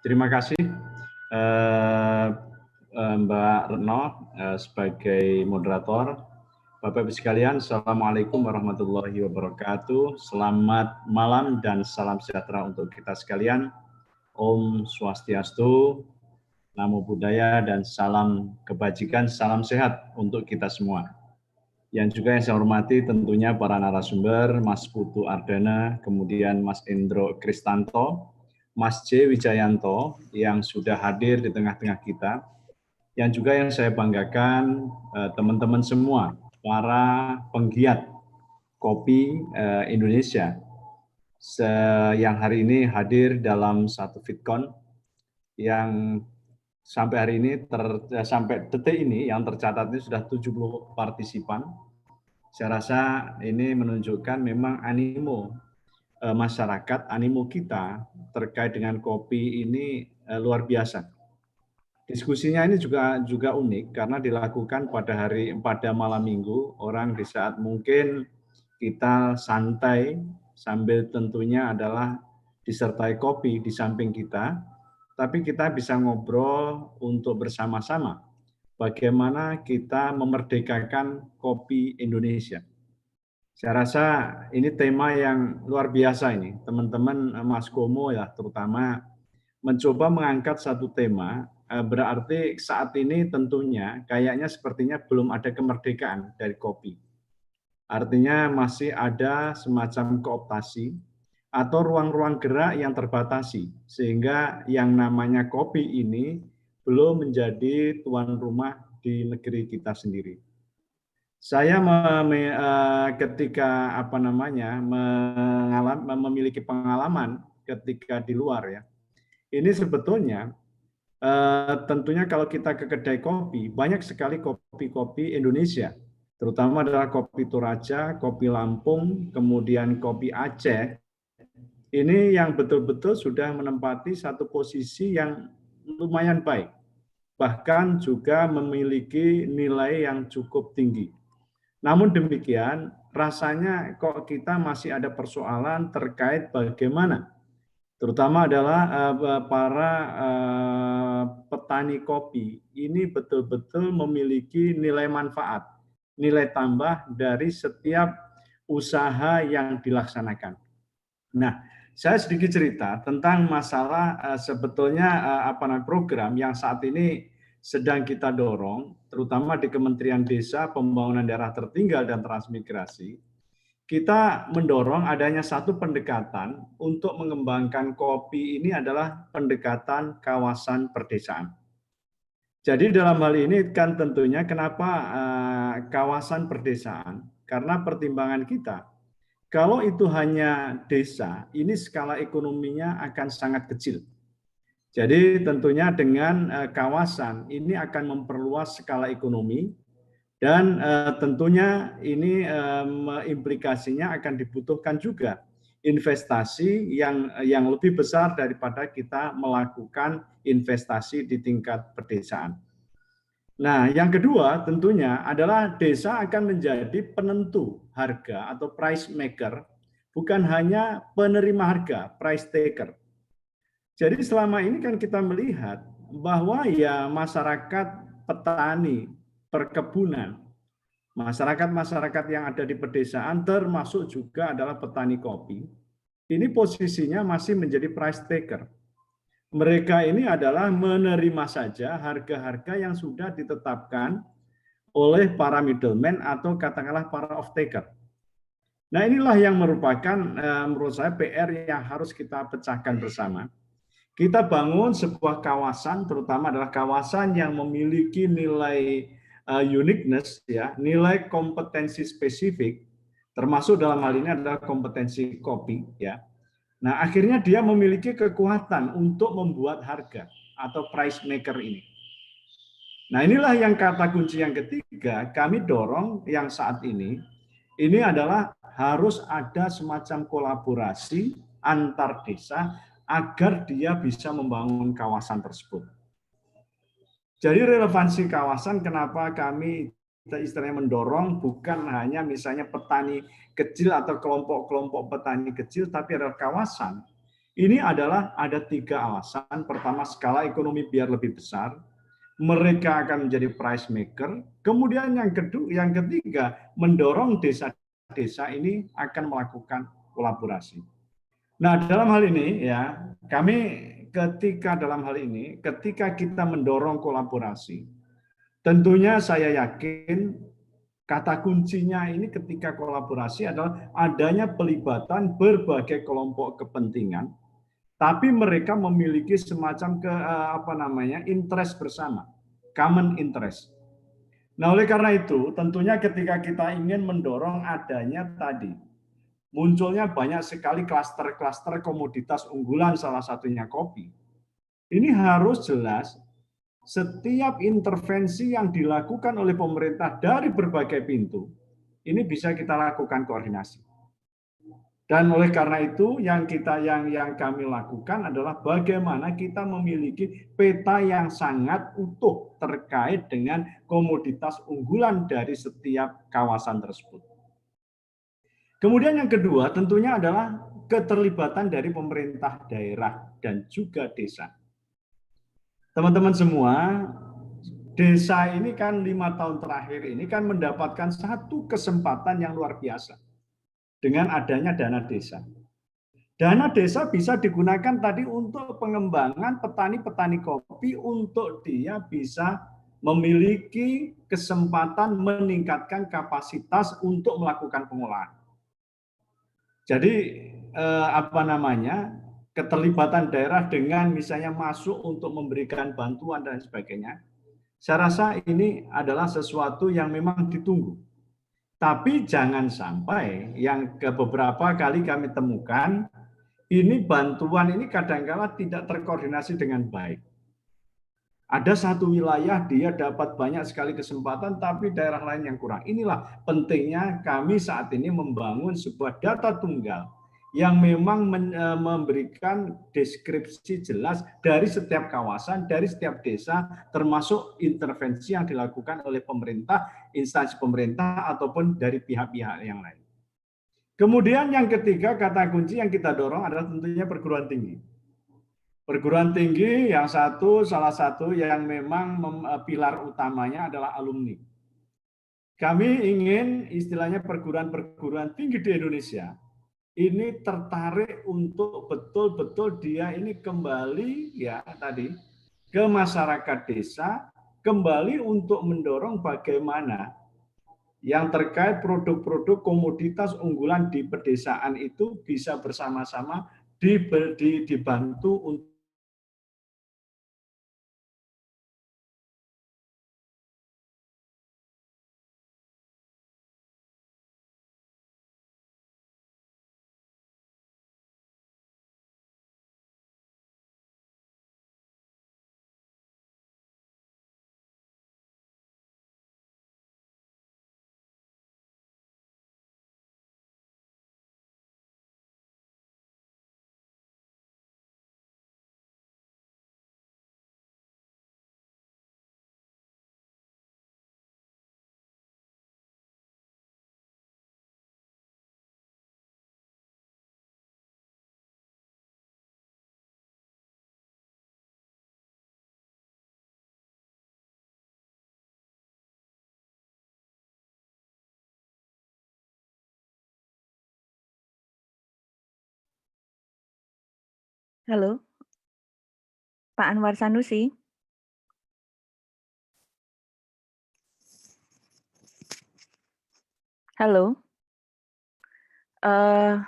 Terima kasih Mbak Retno sebagai moderator. Bapak Ibu sekalian, Assalamualaikum warahmatullahi wabarakatuh. Selamat malam dan salam sejahtera untuk kita sekalian. Om Swastiastu, Namo Buddhaya, dan salam kebajikan, salam sehat untuk kita semua. Yang juga yang saya hormati tentunya para narasumber, Mas Putu Ardana, kemudian Mas Endro Kristanto, Mas J. Wijayanto yang sudah hadir di tengah-tengah kita, yang juga yang saya banggakan teman-teman semua, para penggiat kopi Indonesia yang hari ini hadir dalam satu Fitcon yang sampai hari ini, sampai detik ini yang tercatat ini sudah 70 partisipan. Saya rasa ini menunjukkan memang animo masyarakat, animo kita terkait dengan kopi ini luar biasa. Diskusinya ini juga unik karena dilakukan pada malam minggu, orang di saat mungkin kita santai sambil tentunya adalah disertai kopi di samping kita, tapi kita bisa ngobrol untuk bersama-sama bagaimana kita memerdekakan kopi Indonesia. Saya rasa ini tema yang luar biasa ini. Teman-teman Mas Komo ya terutama mencoba mengangkat satu tema, berarti saat ini tentunya kayaknya sepertinya belum ada kemerdekaan dari kopi. Artinya masih ada semacam kooptasi atau ruang-ruang gerak yang terbatasi, sehingga yang namanya kopi ini belum menjadi tuan rumah di negeri kita sendiri. Saya ketika memiliki pengalaman ketika di luar ya. Ini sebetulnya tentunya kalau kita ke kedai kopi, banyak sekali kopi-kopi Indonesia, terutama adalah kopi Toraja, kopi Lampung, kemudian kopi Aceh. Ini yang betul-betul sudah menempati satu posisi yang lumayan baik, bahkan juga memiliki nilai yang cukup tinggi. Namun demikian, rasanya kok kita masih ada persoalan terkait bagaimana, terutama adalah para petani kopi ini betul-betul memiliki nilai manfaat, nilai tambah dari setiap usaha yang dilaksanakan. Nah, saya sedikit cerita tentang masalah sebetulnya program yang saat ini sedang kita dorong, terutama di Kementerian Desa, Pembangunan Daerah Tertinggal dan Transmigrasi. Kita mendorong adanya satu pendekatan untuk mengembangkan kopi ini adalah pendekatan kawasan perdesaan. Jadi dalam hal ini kan tentunya kenapa kawasan perdesaan? Karena pertimbangan kita, kalau itu hanya desa, ini skala ekonominya akan sangat kecil. Jadi tentunya dengan kawasan ini akan memperluas skala ekonomi dan tentunya ini implikasinya akan dibutuhkan juga investasi yang lebih besar daripada kita melakukan investasi di tingkat pedesaan. Nah, yang kedua tentunya adalah desa akan menjadi penentu harga atau price maker, bukan hanya penerima harga, price taker. Jadi selama ini kan kita melihat bahwa ya masyarakat petani, perkebunan, masyarakat-masyarakat yang ada di pedesaan termasuk juga adalah petani kopi, ini posisinya masih menjadi price taker. Mereka ini adalah menerima saja harga-harga yang sudah ditetapkan oleh para middleman atau katakanlah para off-taker. Nah inilah yang merupakan menurut saya PR yang harus kita pecahkan bersama. Kita bangun sebuah kawasan, terutama adalah kawasan yang memiliki nilai uniqueness, ya, nilai kompetensi spesifik, termasuk dalam hal ini adalah kompetensi kopi, ya. Nah, akhirnya dia memiliki kekuatan untuk membuat harga atau price maker ini. Nah, inilah yang kata kunci yang ketiga kami dorong yang saat ini adalah harus ada semacam kolaborasi antar desa agar dia bisa membangun kawasan tersebut. Jadi relevansi kawasan kenapa kami istilahnya mendorong bukan hanya misalnya petani kecil atau kelompok-kelompok petani kecil, tapi adalah kawasan Ini adalah ada 3 alasan. Pertama, skala ekonomi biar lebih besar, mereka akan menjadi price maker. Kemudian yang ketiga, mendorong desa-desa ini akan melakukan kolaborasi. Nah, dalam hal ini ya, kami ketika kita mendorong kolaborasi, tentunya saya yakin kata kuncinya ini ketika kolaborasi adalah adanya pelibatan berbagai kelompok kepentingan, tapi mereka memiliki semacam interest bersama, common interest. Nah, oleh karena itu, tentunya ketika kita ingin mendorong adanya tadi munculnya banyak sekali klaster-klaster komoditas unggulan, salah satunya kopi. Ini harus jelas setiap intervensi yang dilakukan oleh pemerintah dari berbagai pintu, ini bisa kita lakukan koordinasi. Dan oleh karena itu yang kami lakukan adalah bagaimana kita memiliki peta yang sangat utuh terkait dengan komoditas unggulan dari setiap kawasan tersebut. Kemudian yang kedua tentunya adalah keterlibatan dari pemerintah daerah dan juga desa. Teman-teman semua, desa ini kan 5 tahun terakhir ini kan mendapatkan satu kesempatan yang luar biasa dengan adanya dana desa. Dana desa bisa digunakan tadi untuk pengembangan petani-petani kopi untuk dia bisa memiliki kesempatan meningkatkan kapasitas untuk melakukan pengolahan. Jadi keterlibatan daerah dengan misalnya masuk untuk memberikan bantuan dan sebagainya, saya rasa ini adalah sesuatu yang memang ditunggu. Tapi jangan sampai yang beberapa kali kami temukan, ini bantuan ini kadang-kala tidak terkoordinasi dengan baik. Ada satu wilayah dia dapat banyak sekali kesempatan, tapi daerah lain yang kurang. Inilah pentingnya kami saat ini membangun sebuah data tunggal yang memang memberikan deskripsi jelas dari setiap kawasan, dari setiap desa, termasuk intervensi yang dilakukan oleh pemerintah, instansi pemerintah, ataupun dari pihak-pihak yang lain. Kemudian yang ketiga, kata kunci yang kita dorong adalah tentunya perguruan tinggi. Perguruan tinggi yang salah satu yang memang pilar utamanya adalah alumni. Kami ingin istilahnya perguruan tinggi di Indonesia ini tertarik untuk betul-betul dia ini kembali ya tadi ke masyarakat desa, kembali untuk mendorong bagaimana yang terkait produk-produk komoditas unggulan di pedesaan itu bisa bersama-sama dibantu untuk Halo, Pak Anwar Sanusi. Halo.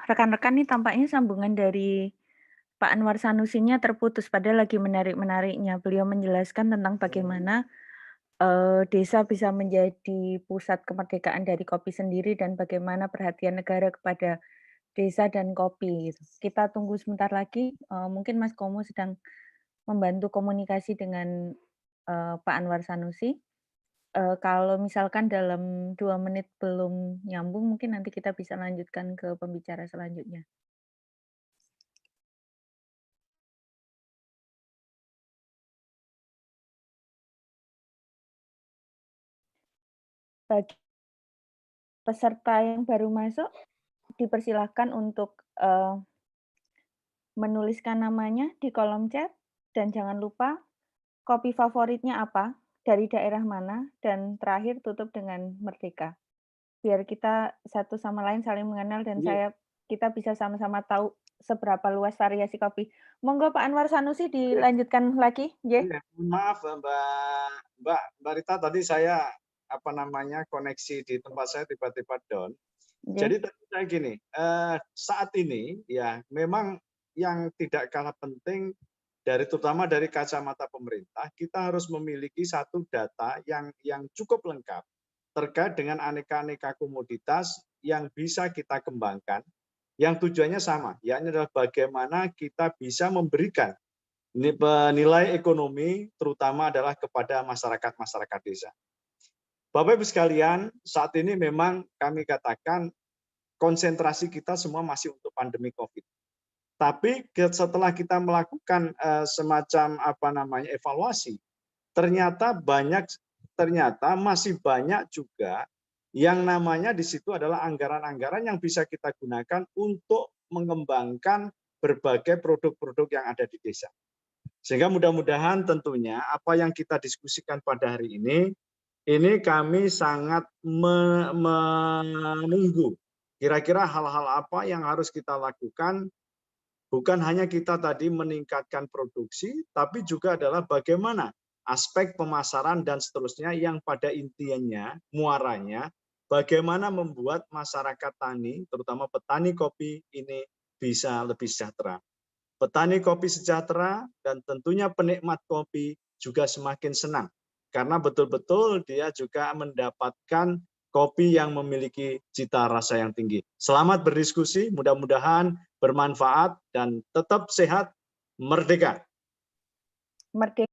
Rekan-rekan nih tampaknya sambungan dari Pak Anwar Sanusinya terputus, padahal lagi menarik-menariknya. Beliau menjelaskan tentang bagaimana, desa bisa menjadi pusat kemerdekaan dari kopi sendiri dan bagaimana perhatian negara kepada desa dan kopi gitu. Kita tunggu sebentar lagi, mungkin Mas Komo sedang membantu komunikasi dengan, Pak Anwar Sanusi. Kalau misalkan dalam 2 menit belum nyambung, mungkin nanti kita bisa lanjutkan ke pembicara selanjutnya. Bagi peserta yang baru masuk, dipersilahkan untuk, menuliskan namanya di kolom chat, dan jangan lupa kopi favoritnya apa, dari daerah mana, dan terakhir tutup dengan merdeka. Biar kita satu sama lain saling mengenal dan Ini kita bisa sama-sama tahu seberapa luas variasi kopi. Monggo Pak Anwar Sanusi ya, dilanjutkan lagi, nggih. iya, maaf Mbak Rita, tadi saya koneksi di tempat saya tiba-tiba down. Nggih. Jadi tadi saya gini, saat ini ya memang yang tidak kalah penting terutama dari kacamata pemerintah, kita harus memiliki satu data yang cukup lengkap terkait dengan aneka-aneka komoditas yang bisa kita kembangkan, yang tujuannya sama, yakni adalah bagaimana kita bisa memberikan nilai ekonomi terutama adalah kepada masyarakat desa. Bapak Ibu sekalian, saat ini memang kami katakan konsentrasi kita semua masih untuk pandemi COVID. Tapi setelah kita melakukan semacam evaluasi, ternyata masih banyak juga yang namanya di situ adalah anggaran-anggaran yang bisa kita gunakan untuk mengembangkan berbagai produk-produk yang ada di desa. Sehingga mudah-mudahan tentunya apa yang kita diskusikan pada hari ini kami sangat menunggu kira-kira hal-hal apa yang harus kita lakukan. Bukan hanya kita tadi meningkatkan produksi, tapi juga adalah bagaimana aspek pemasaran dan seterusnya yang pada intinya, muaranya, bagaimana membuat masyarakat tani, terutama petani kopi ini bisa lebih sejahtera. Petani kopi sejahtera dan tentunya penikmat kopi juga semakin senang. Karena betul-betul dia juga mendapatkan kopi yang memiliki cita rasa yang tinggi. Selamat berdiskusi, mudah-mudahan bermanfaat dan tetap sehat, merdeka. Merdeka.